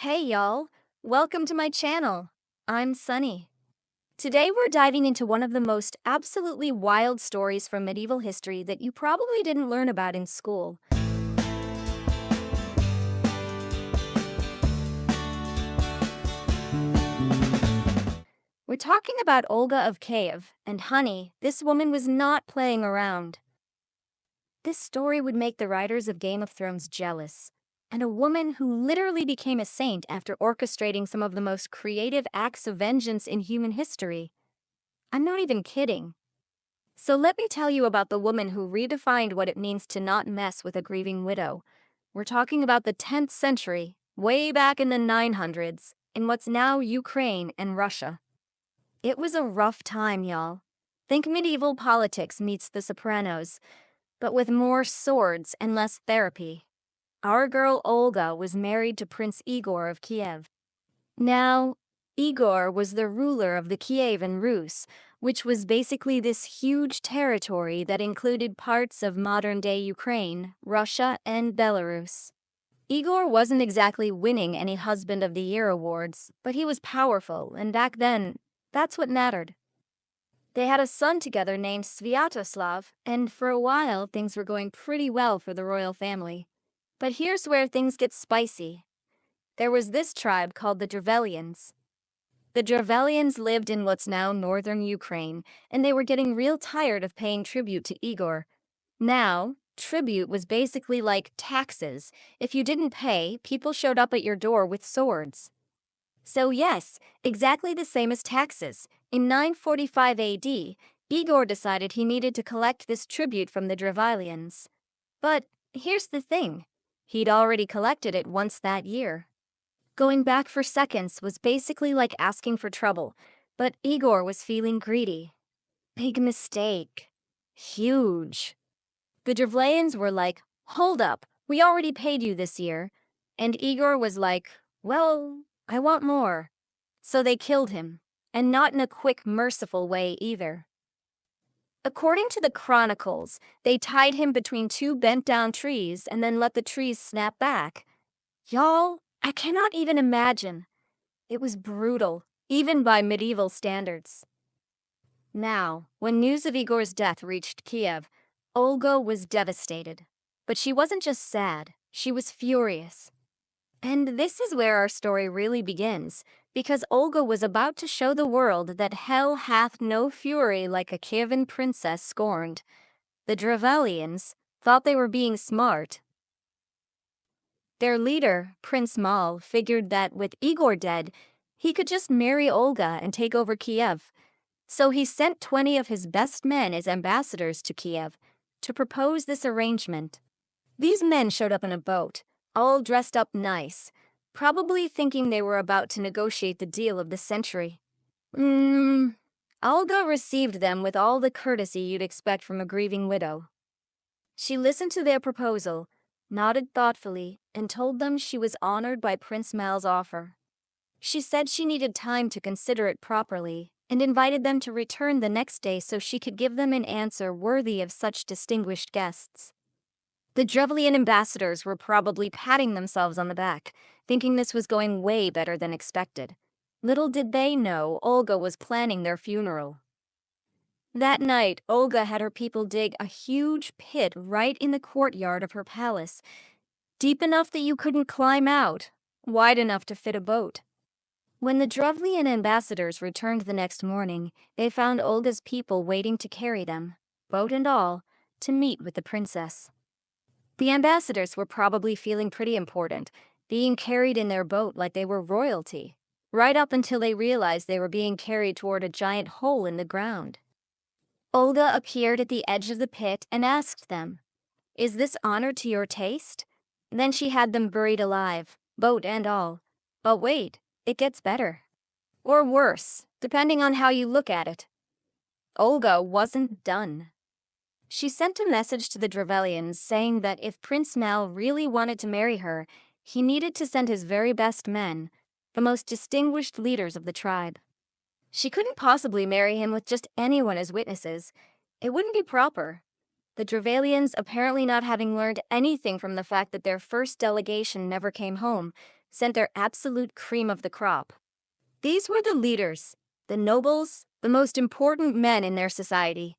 Hey y'all, welcome to my channel. I'm Sunny. Today we're diving into one of the most absolutely wild stories from medieval history that you probably didn't learn about in school. We're talking about Olga of Kiev, and honey, this woman was not playing around. This story would make the writers of Game of Thrones jealous. And a woman who literally became a saint after orchestrating some of the most creative acts of vengeance in human history. I'm not even kidding. So let me tell you about the woman who redefined what it means to not mess with a grieving widow. We're talking about the 10th century, way back in the 900s, in what's now Ukraine and Russia. It was a rough time, y'all. Think medieval politics meets The Sopranos, but with more swords and less therapy. Our girl Olga was married to Prince Igor of Kiev. Now, Igor was the ruler of the Kievan Rus, which was basically this huge territory that included parts of modern-day Ukraine, Russia, and Belarus. Igor wasn't exactly winning any Husband of the Year awards, but he was powerful, and back then, that's what mattered. They had a son together named Sviatoslav, and for a while things were going pretty well for the royal family. But here's where things get spicy. There was this tribe called the Drevelians. The Drevelians lived in what's now northern Ukraine, and they were getting real tired of paying tribute to Igor. Now, tribute was basically like taxes. If you didn't pay, people showed up at your door with swords. So yes, exactly the same as taxes. In 945 AD, Igor decided he needed to collect this tribute from the Drevelians. But here's the thing. He'd already collected it once that year. Going back for seconds was basically like asking for trouble, but Igor was feeling greedy. Big mistake. Huge. The Drevlians were like, "Hold up, we already paid you this year." And Igor was like, "Well, I want more." So they killed him, and not in a quick, merciful way either. According to the chronicles, they tied him between two bent-down trees and then let the trees snap back. Y'all, I cannot even imagine. It was brutal, even by medieval standards. Now, when news of Igor's death reached Kiev, Olga was devastated. But she wasn't just sad, she was furious. And this is where our story really begins, because Olga was about to show the world that hell hath no fury like a Kievan princess scorned. The Drevelians thought they were being smart. Their leader, Prince Mal, figured that with Igor dead, he could just marry Olga and take over Kiev. So he sent 20 of his best men as ambassadors to Kiev to propose this arrangement. These men showed up in a boat, all dressed up nice, probably thinking they were about to negotiate the deal of the century. Olga received them with all the courtesy you'd expect from a grieving widow. She listened to their proposal, nodded thoughtfully, and told them she was honored by Prince Mal's offer. She said she needed time to consider it properly and invited them to return the next day so she could give them an answer worthy of such distinguished guests. The Drevlian ambassadors were probably patting themselves on the back, thinking this was going way better than expected. Little did they know Olga was planning their funeral. That night, Olga had her people dig a huge pit right in the courtyard of her palace, deep enough that you couldn't climb out, wide enough to fit a boat. When the Drevlian ambassadors returned the next morning, they found Olga's people waiting to carry them, boat and all, to meet with the princess. The ambassadors were probably feeling pretty important, being carried in their boat like they were royalty, right up until they realized they were being carried toward a giant hole in the ground. Olga appeared at the edge of the pit and asked them, "Is this honor to your taste?" Then she had them buried alive, boat and all. But wait, it gets better. Or worse, depending on how you look at it. Olga wasn't done. She sent a message to the Drevelians saying that if Prince Mal really wanted to marry her, he needed to send his very best men, the most distinguished leaders of the tribe. She couldn't possibly marry him with just anyone as witnesses. It wouldn't be proper. The Drevelians apparently not having learned anything from the fact that their first delegation never came home, sent their absolute cream of the crop. These were the leaders, the nobles, the most important men in their society.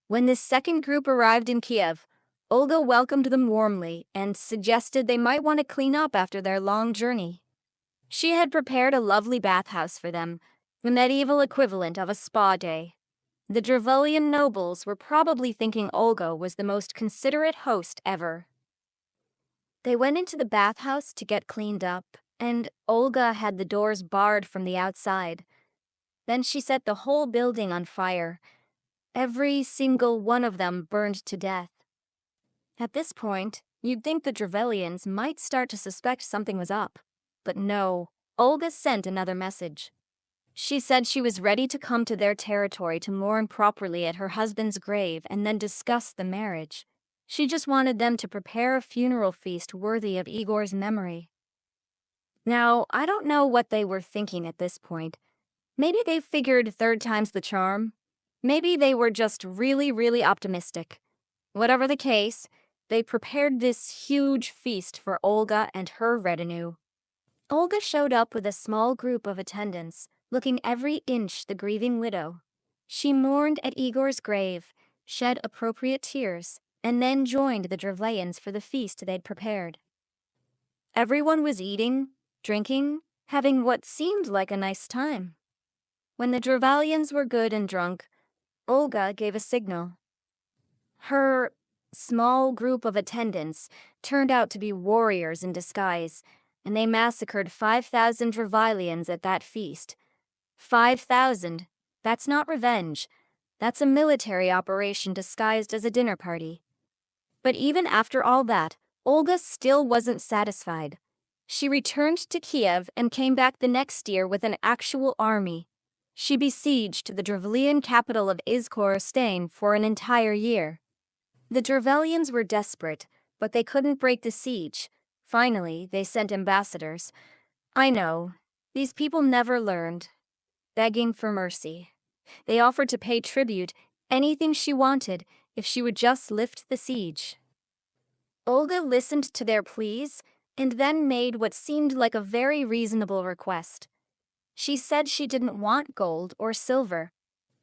When this second group arrived in Kiev, Olga welcomed them warmly and suggested they might want to clean up after their long journey. She had prepared a lovely bathhouse for them, the medieval equivalent of a spa day. The Drevlian nobles were probably thinking Olga was the most considerate host ever. They went into the bathhouse to get cleaned up, and Olga had the doors barred from the outside. Then she set the whole building on fire. Every single one of them burned to death. At this point, you'd think the Drevlians might start to suspect something was up. But no, Olga sent another message. She said she was ready to come to their territory to mourn properly at her husband's grave and then discuss the marriage. She just wanted them to prepare a funeral feast worthy of Igor's memory. Now, I don't know what they were thinking at this point. Maybe they figured third time's the charm. Maybe they were just really, really optimistic. Whatever the case, they prepared this huge feast for Olga and her retinue. Olga showed up with a small group of attendants, looking every inch the grieving widow. She mourned at Igor's grave, shed appropriate tears, and then joined the Drevlians for the feast they'd prepared. Everyone was eating, drinking, having what seemed like a nice time. When the Drevlians were good and drunk, Olga gave a signal. Her small group of attendants turned out to be warriors in disguise, and they massacred 5,000 Drevlians at that feast. 5,000. That's not revenge. That's a military operation disguised as a dinner party. But even after all that, Olga still wasn't satisfied. She returned to Kiev and came back the next year with an actual army. She besieged the Drevlian capital of Izkorostain for an entire year. The Drevlians were desperate, but they couldn't break the siege. Finally, they sent ambassadors. I know, these people never learned. Begging for mercy. They offered to pay tribute, anything she wanted, if she would just lift the siege. Olga listened to their pleas and then made what seemed like a very reasonable request. She said she didn't want gold or silver.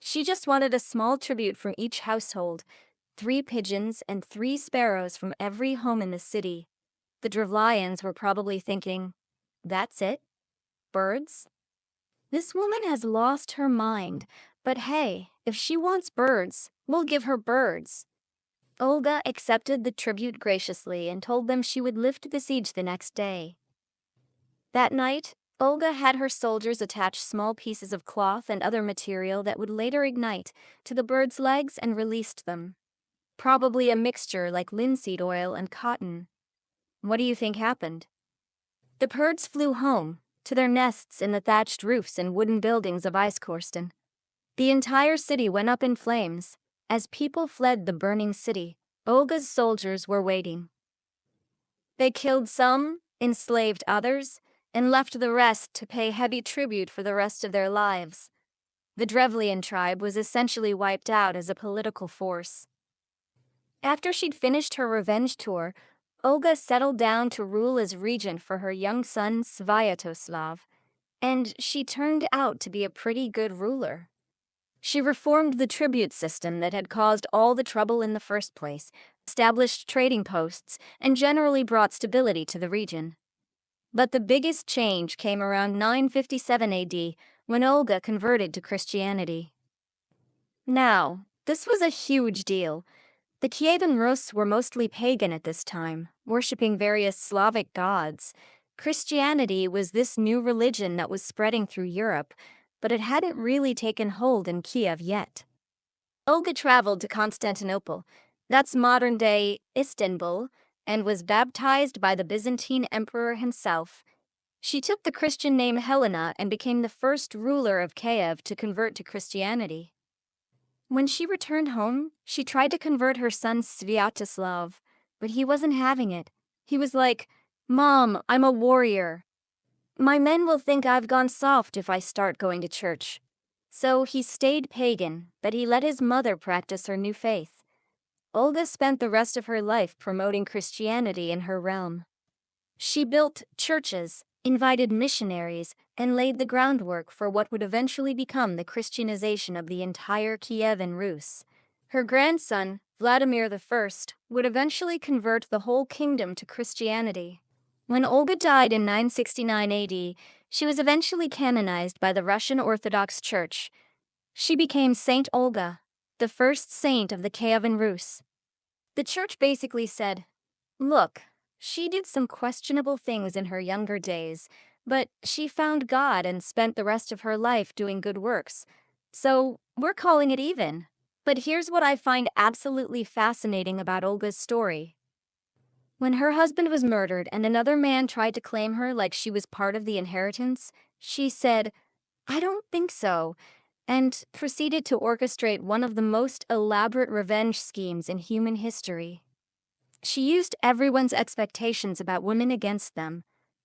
She just wanted a small tribute from each household, 3 pigeons and 3 sparrows from every home in the city. The Drevlians were probably thinking, that's it? Birds? This woman has lost her mind, but hey, if she wants birds, we'll give her birds. Olga accepted the tribute graciously and told them she would lift the siege the next day. That night, Olga had her soldiers attach small pieces of cloth and other material that would later ignite to the birds' legs and released them. Probably a mixture like linseed oil and cotton. What do you think happened? The birds flew home, to their nests in the thatched roofs and wooden buildings of Izkorostain. The entire city went up in flames. As people fled the burning city, Olga's soldiers were waiting. They killed some, enslaved others, and left the rest to pay heavy tribute for the rest of their lives. The Drevlian tribe was essentially wiped out as a political force. After she'd finished her revenge tour, Olga settled down to rule as regent for her young son Sviatoslav, and she turned out to be a pretty good ruler. She reformed the tribute system that had caused all the trouble in the first place, established trading posts, and generally brought stability to the region. But the biggest change came around 957 AD, when Olga converted to Christianity. Now, this was a huge deal. The Kievan Rus were mostly pagan at this time, worshipping various Slavic gods. Christianity was this new religion that was spreading through Europe, but it hadn't really taken hold in Kiev yet. Olga traveled to Constantinople, that's modern-day Istanbul, and was baptized by the Byzantine emperor himself. She took the Christian name Helena and became the first ruler of Kiev to convert to Christianity. When she returned home, she tried to convert her son Sviatoslav, but he wasn't having it. He was like, "Mom, I'm a warrior. My men will think I've gone soft if I start going to church." So he stayed pagan, but he let his mother practice her new faith. Olga spent the rest of her life promoting Christianity in her realm. She built churches, invited missionaries, and laid the groundwork for what would eventually become the Christianization of the entire Kievan Rus. Her grandson, Vladimir I, would eventually convert the whole kingdom to Christianity. When Olga died in 969 AD, she was eventually canonized by the Russian Orthodox Church. She became Saint Olga, the first saint of the Kievan Rus. The church basically said, "Look, she did some questionable things in her younger days, but she found God and spent the rest of her life doing good works. So we're calling it even." But here's what I find absolutely fascinating about Olga's story. When her husband was murdered and another man tried to claim her like she was part of the inheritance, she said, "I don't think so," and proceeded to orchestrate one of the most elaborate revenge schemes in human history. She used everyone's expectations about women against them.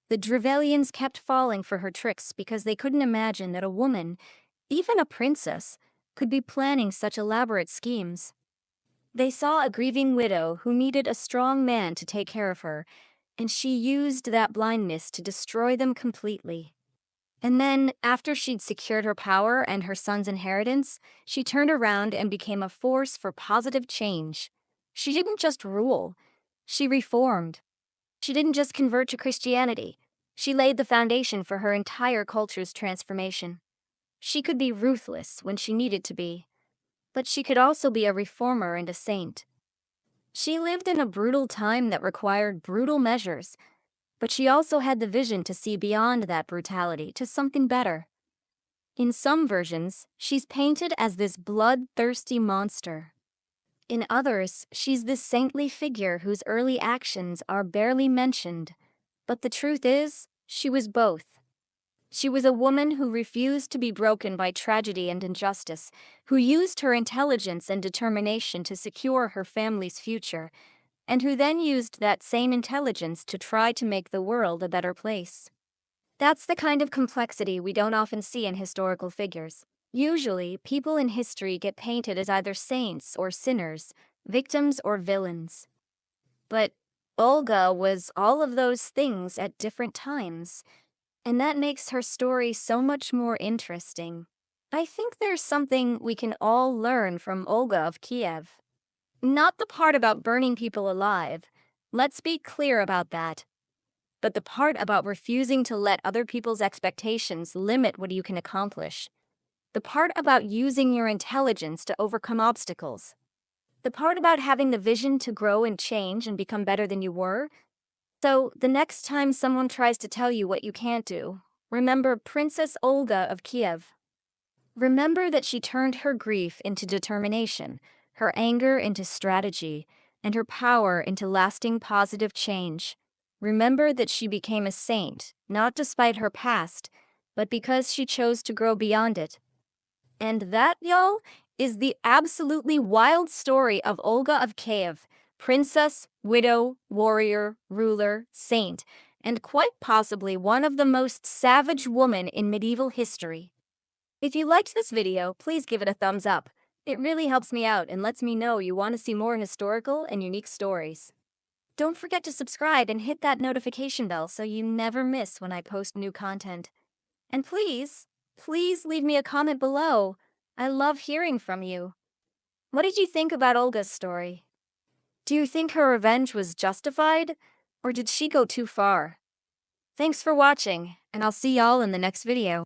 The Drevelians kept falling for her tricks because they couldn't imagine that a woman, even a princess, could be planning such elaborate schemes. They saw a grieving widow who needed a strong man to take care of her, and she used that blindness to destroy them completely. And then, after she'd secured her power and her son's inheritance, she turned around and became a force for positive change. She didn't just rule, she reformed. She didn't just convert to Christianity, she laid the foundation for her entire culture's transformation. She could be ruthless when she needed to be, but she could also be a reformer and a saint. She lived in a brutal time that required brutal measures, but she also had the vision to see beyond that brutality to something better. In some versions, she's painted as this bloodthirsty monster. In others, she's this saintly figure whose early actions are barely mentioned. But the truth is, she was both. She was a woman who refused to be broken by tragedy and injustice, who used her intelligence and determination to secure her family's future, and who then used that same intelligence to try to make the world a better place. That's the kind of complexity we don't often see in historical figures. Usually, people in history get painted as either saints or sinners, victims or villains. But Olga was all of those things at different times, and that makes her story so much more interesting. I think there's something we can all learn from Olga of Kiev. Not the part about burning people alive. Let's be clear about that. But the part about refusing to let other people's expectations limit what you can accomplish. The part about using your intelligence to overcome obstacles. The part about having the vision to grow and change and become better than you were. So, the next time someone tries to tell you what you can't do, remember Princess Olga of Kiev. Remember that she turned her grief into determination, her anger into strategy, and her power into lasting positive change. Remember that she became a saint, not despite her past, but because she chose to grow beyond it. And that, y'all, is the absolutely wild story of Olga of Kiev, princess, widow, warrior, ruler, saint, and quite possibly one of the most savage women in medieval history. If you liked this video, please give it a thumbs up. It really helps me out and lets me know you want to see more historical and unique stories. Don't forget to subscribe and hit that notification bell so you never miss when I post new content. And please leave me a comment below. I love hearing from you. What did you think about Olga's story? Do you think her revenge was justified, or did she go too far? Thanks for watching, and I'll see y'all in the next video.